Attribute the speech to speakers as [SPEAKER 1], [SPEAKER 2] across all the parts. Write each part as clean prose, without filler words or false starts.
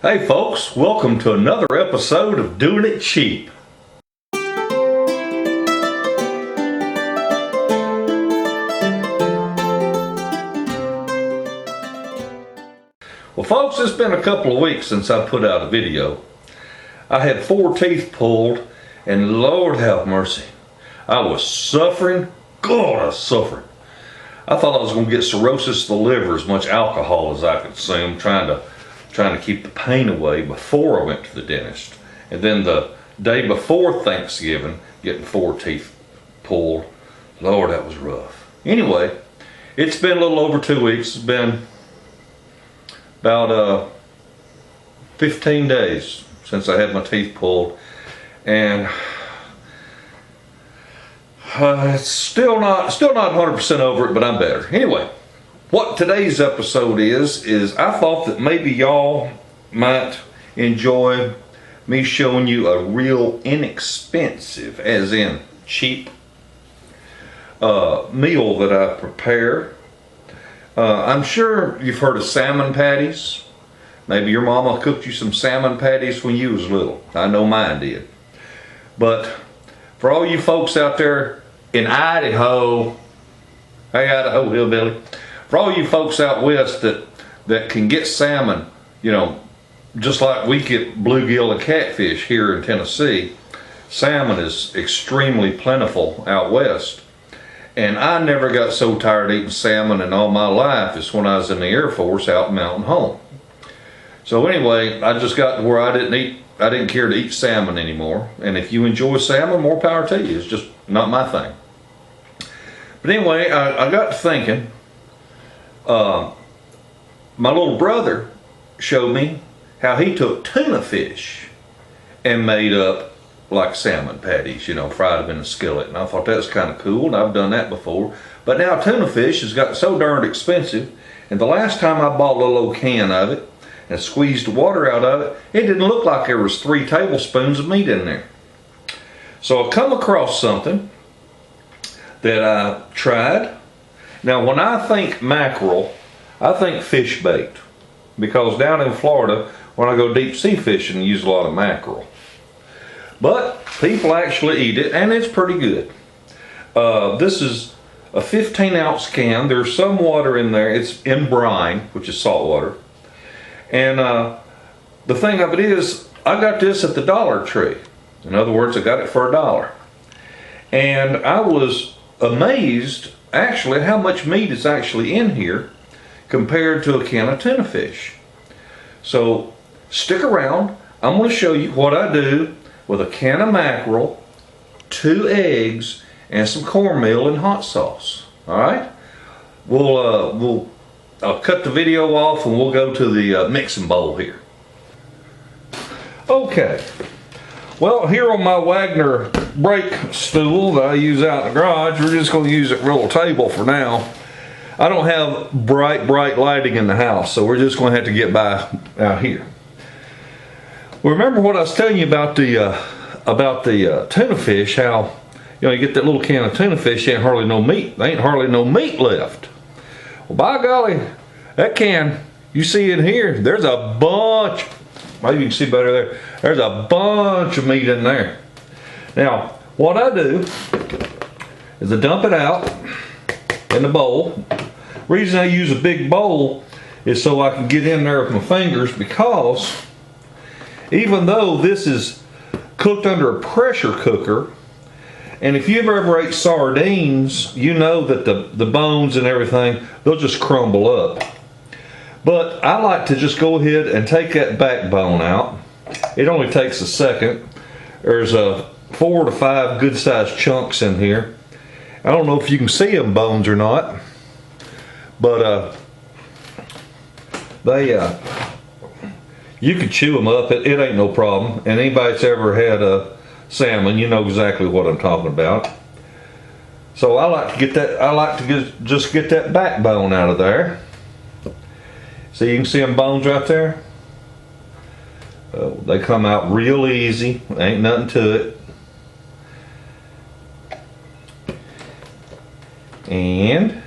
[SPEAKER 1] Hey folks, welcome to another episode of Doing It Cheap. Well folks, it's been a couple of weeks since I put out a video. I had 4 teeth pulled and Lord have mercy, I was suffering. God, I was suffering. I thought I was going to get cirrhosis of the liver, as much alcohol as I could consume, trying to keep the pain away before I went to the dentist. And then the day before Thanksgiving, getting 4 teeth pulled. Lord, that was rough. Anyway, it's been a little over 2 weeks. It's been about 15 days since I had my teeth pulled, and it's still not 100% over it, but I'm better. Anyway, what today's episode is I thought that maybe y'all might enjoy me showing you a real inexpensive, as in cheap, meal that I prepare. I'm sure you've heard of salmon patties. Maybe your mama cooked you some salmon patties when you was little. I know mine did. But for all you folks out there in Idaho, hey Idaho hillbilly, for all you folks out west that can get salmon, you know, just like we get bluegill and catfish here in Tennessee, salmon is extremely plentiful out west. And I never got so tired of eating salmon in all my life as when I was in the Air Force out in Mountain Home. So anyway, I just got to where I didn't care to eat salmon anymore. And if you enjoy salmon, more power to you. It's just not my thing. But anyway, I got to thinking, my little brother showed me how he took tuna fish and made up like salmon patties, you know, fried them in a skillet. And I thought that was kind of cool, and I've done that before. But now tuna fish has got so darned expensive, and the last time I bought a little old can of it and squeezed the water out of it, it didn't look like there was 3 tablespoons of meat in there. So I come across something that I tried. Now when I think mackerel, I think fish bait, because down in Florida when I go deep sea fishing I use a lot of mackerel. But people actually eat it, and it's pretty good. This is a 15-ounce can. There's some water in there. It's in brine, which is salt water. And the thing of it is, I got this at the Dollar Tree. In other words, I got it for $1. And I was amazed actually how much meat is actually in here compared to a can of tuna fish. So stick around. I'm going to show you what I do with a can of mackerel, 2 eggs, and some cornmeal and hot sauce. All right, I'll cut the video off and we'll go to the mixing bowl here. Okay. Well, here on my Wagner brake stool that I use out in the garage, we're just going to use it real table for now. I don't have bright lighting in the house, so we're just going to have to get by out here. Well, remember what I was telling you about the tuna fish? How, you know, you get that little can of tuna fish, ain't hardly no meat. There ain't hardly no meat left. Well, by golly, that can you see in here, there's a bunch. Maybe you can see better there. There's a bunch of meat in there. Now, what I do is I dump it out in the bowl. Reason I use a big bowl is so I can get in there with my fingers, because even though this is cooked under a pressure cooker, and if you've ever ate sardines, you know that the bones and everything, they'll just crumble up. But I like to just go ahead and take that backbone out. It only takes a second. There's 4 to 5 good sized chunks in here. I don't know if you can see them bones or not, but you can chew them up. It ain't no problem. And anybody that's ever had a salmon, you know exactly what I'm talking about. So I like to get that. I like to just get that backbone out of there. So you can see them bones right there. They come out real easy. Ain't nothing to it. And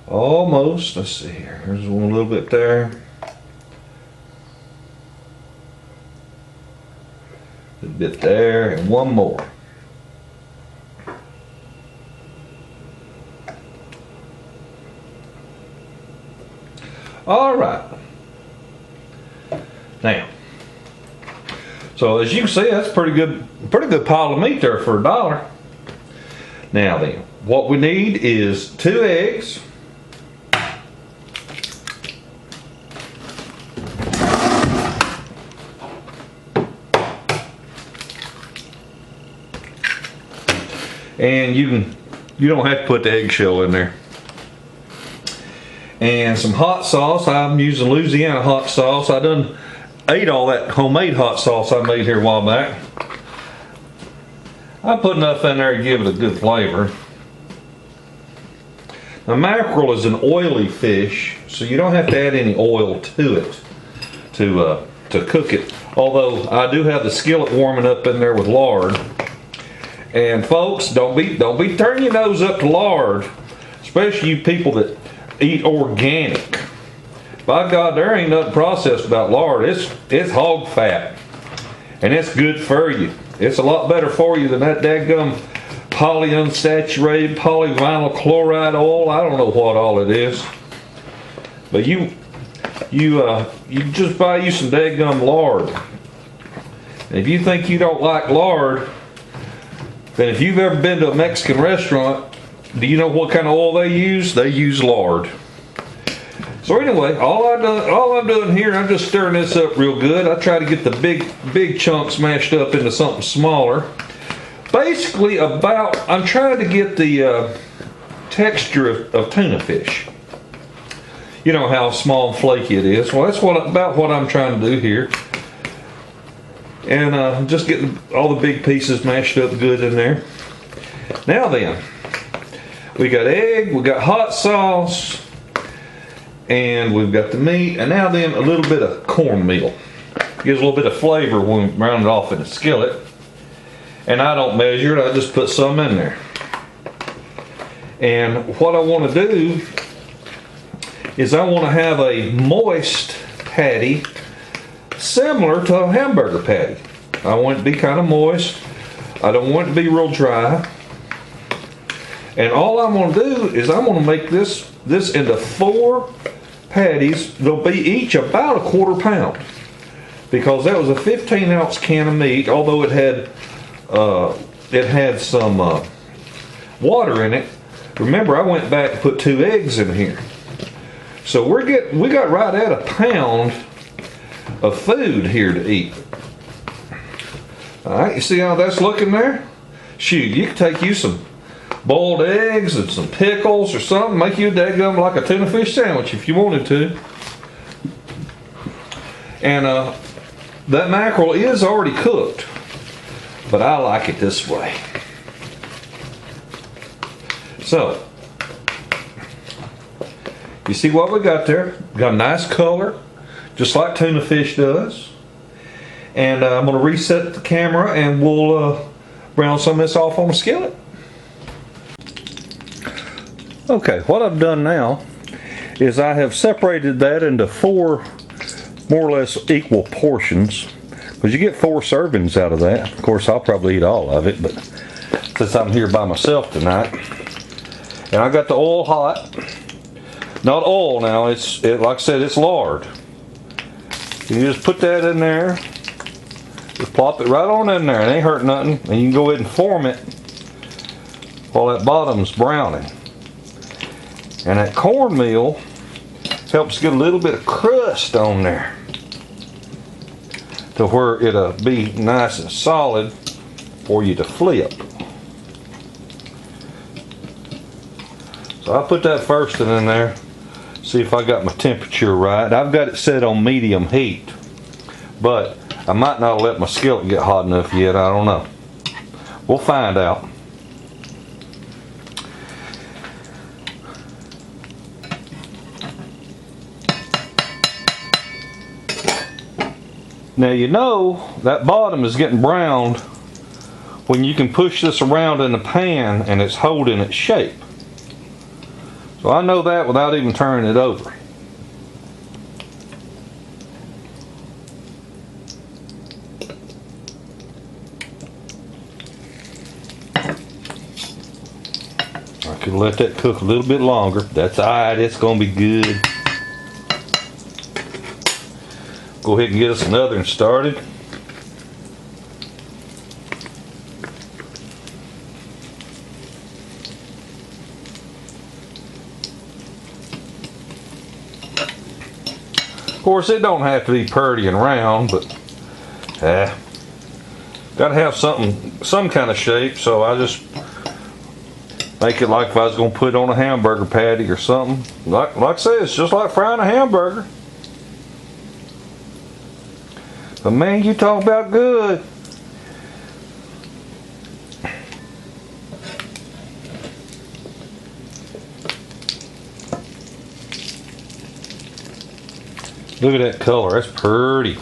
[SPEAKER 1] almost, let's see here. There's one little bit there. A bit there, and one more. All right. Now, so as you can see, that's pretty good pile of meat there for $1. Now then, what we need is 2 eggs. And you don't have to put the eggshell in there. And some hot sauce. I'm using Louisiana hot sauce. I done ate all that homemade hot sauce I made here a while back. I put enough in there to give it a good flavor. Now, mackerel is an oily fish, so you don't have to add any oil to it to cook it. Although I do have the skillet warming up in there with lard. And folks, don't be turning your nose up to lard, especially you people that eat organic. By God, there ain't nothing processed about lard. It's hog fat, and it's good for you. It's a lot better for you than that dadgum polyunsaturated polyvinyl chloride oil. I don't know what all it is, but you just buy you some dadgum lard. And if you think you don't like lard, then if you've ever been to a Mexican restaurant, do you know what kind of oil they use? They use lard. So anyway, all I'm doing here, I'm just stirring this up real good. I try to get the big chunks mashed up into something smaller. Basically, I'm trying to get the texture of tuna fish. You know how small and flaky it is. Well, that's about what I'm trying to do here. And just getting all the big pieces mashed up good in there. Now then, we got egg, we got hot sauce, and we've got the meat, and now then a little bit of cornmeal. Gives a little bit of flavor when we round it off in a skillet. And I don't measure it, I just put some in there. And what I want to do is I want to have a moist patty similar to a hamburger patty. I want it to be kind of moist. I don't want it to be real dry. And all I'm going to do is I'm going to make this into 4 patties. They'll be each about a quarter pound, because that was a 15-ounce can of meat. Although it had some water in it. Remember, I went back and put 2 eggs in here. So we got right at a pound of food here to eat. All right, you see how that's looking there? Shoot, you could take you some boiled eggs and some pickles or something, make you a daggum like a tuna fish sandwich if you wanted to. And that mackerel is already cooked, but I like it this way. So, you see what we got there? Got a nice color, just like tuna fish does. And I'm going to reset the camera and we'll brown some of this off on the skillet. Okay, what I've done now is I have separated that into 4 more or less equal portions, because you get 4 servings out of that. Of course, I'll probably eat all of it, but since I'm here by myself tonight. And I got the oil hot. Not oil now, like I said, it's lard. You just put that in there. Just plop it right on in there. It ain't hurt nothing. And you can go ahead and form it while that bottom's browning. And that cornmeal helps get a little bit of crust on there to where it'll be nice and solid for you to flip. So I put that first in there. See if I got my temperature right. I've got it set on medium heat, but I might not let my skillet get hot enough yet. I don't know. We'll find out. Now you know that bottom is getting browned when you can push this around in the pan and it's holding its shape. So I know that without even turning it over. Could let that cook a little bit longer. That's alright, it's gonna be good. Go ahead and get us another one started. Of course, it don't have to be pretty and round, but gotta have some kind of shape, so I just make it like if I was gonna put it on a hamburger patty or something. Like I say, it's just like frying a hamburger. But man, you talk about good. Look at that color, that's pretty.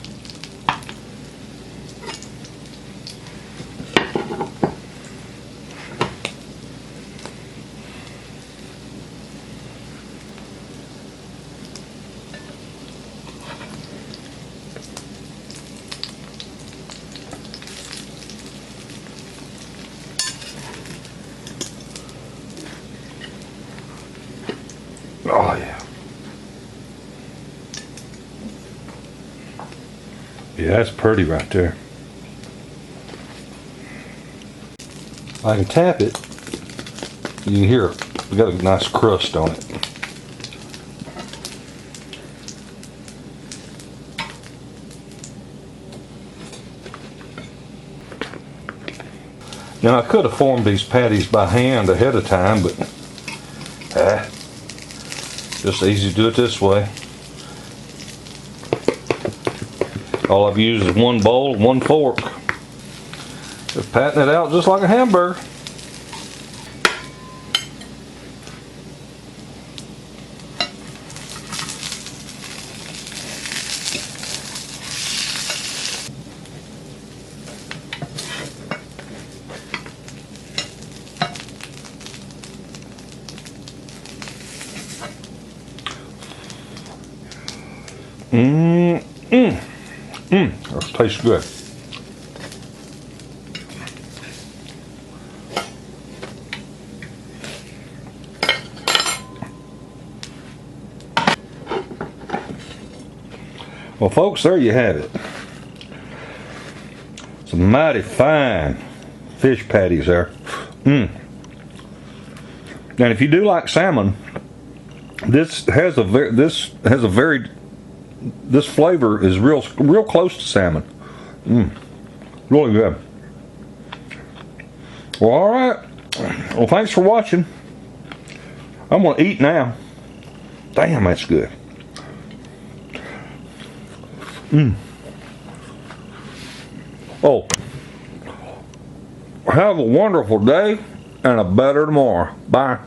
[SPEAKER 1] Oh yeah. Yeah, that's pretty right there. I can tap it. You can hear it. We got a nice crust on it. Now I could have formed these patties by hand ahead of time, but just easy to do it this way. All I've used is one bowl and one fork. Just patting it out just like a hamburger. That tastes good. Well, folks, there you have it. Some mighty fine fish patties there. And if you do like salmon, this flavor is real close to salmon. Really good. Well, all right. Well, thanks for watching. I'm gonna eat now. Damn, that's good. Oh, have a wonderful day and a better tomorrow. Bye.